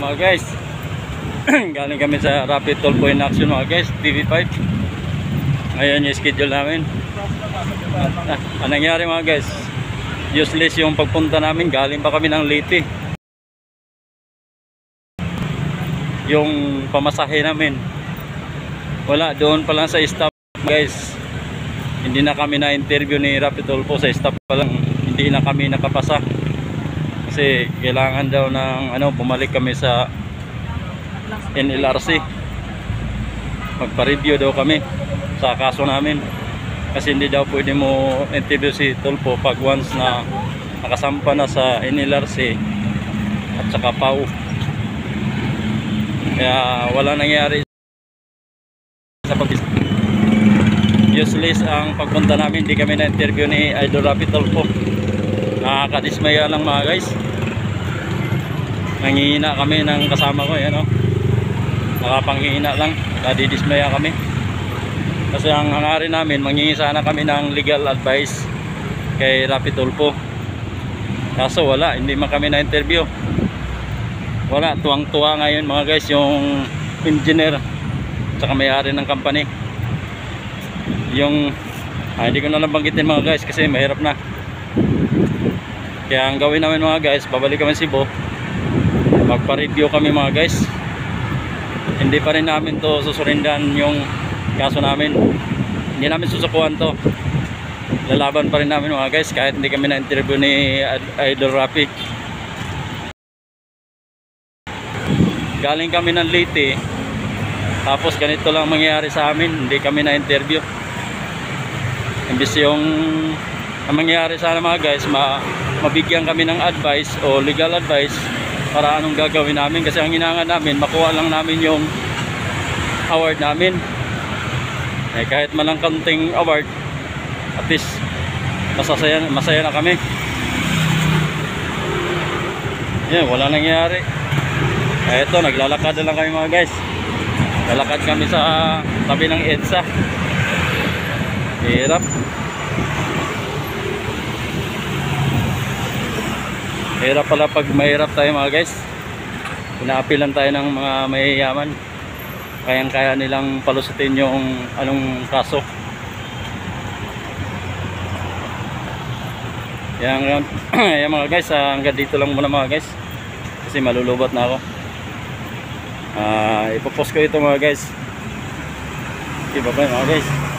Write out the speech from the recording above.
mga guys. Galing kami sa Rapid Tulfo in Action mga guys, TV5. Ngayon yung schedule namin. Anong nangyari mga guys? Useless yung pagpunta namin, galing pa kami ng Leyte. Yung pamasahe namin, wala, doon pa lang sa stop guys. Hindi na kami na interview ni Rapid Tulfo, sa stop pa lang hindi na kami nakapasa. Kasi kailangan daw ng bumalik kami sa NLRC. Magpa-review daw kami sa kaso namin. Kasi hindi daw pwede mo interview si Tulfo pag once na nakasampa na sa NLRC at saka PAW. Kaya wala nangyari sa useless ang pagpunta namin. Hindi kami na-interview ni Idol Rapid Tulfo. Nakakadismaya lang mga guys. Nangihina kami ng kasama ko, yan o. Nakapanghihina lang, nadidismaya kami. Kasi ang hangarin namin, manghingi sana kami ng legal advice kay Rapid Tulfo. Kaso wala, hindi man kami na-interview. Wala, tuwang-tuwa ngayon mga guys yung engineer tsaka may-ari ng company. Yung hindi ko na lang banggitin mga guys kasi mahirap na. Kaya ang gawin namin mga guys, babalik kami Cebu, magpa-review kami mga guys. Hindi pa rin namin to susurindan yung kaso namin. Hindi namin susukuhan to. Lalaban pa rin namin mga guys kahit hindi kami na-interview ni Idol Rapid. Galing kami ng Leyte, tapos ganito lang mangyayari sa amin, hindi kami na-interview. Imbis yung ang mangyayari sana mga guys, mabigyan kami ng advice o legal advice para anong gagawin namin. Kasi ang hinangan namin, makuha lang namin yung award namin. Kahit man lang kaunting award, at least masaya na kami. Yan, wala nangyayari. Eto, naglalakad na lang kami mga guys. Lalakad kami sa tabi ng EDSA. Hirap. Hirap pala pag mahirap tayo mga guys. Pinaapilan tayo ng mga mayayaman. Kayang-kaya nilang palusutin yung anong kaso. Yan mga guys, hanggang dito lang muna mga guys. Kasi malulubat na ako. Ipopost ko ito mga guys. Okay, bye bye mga guys.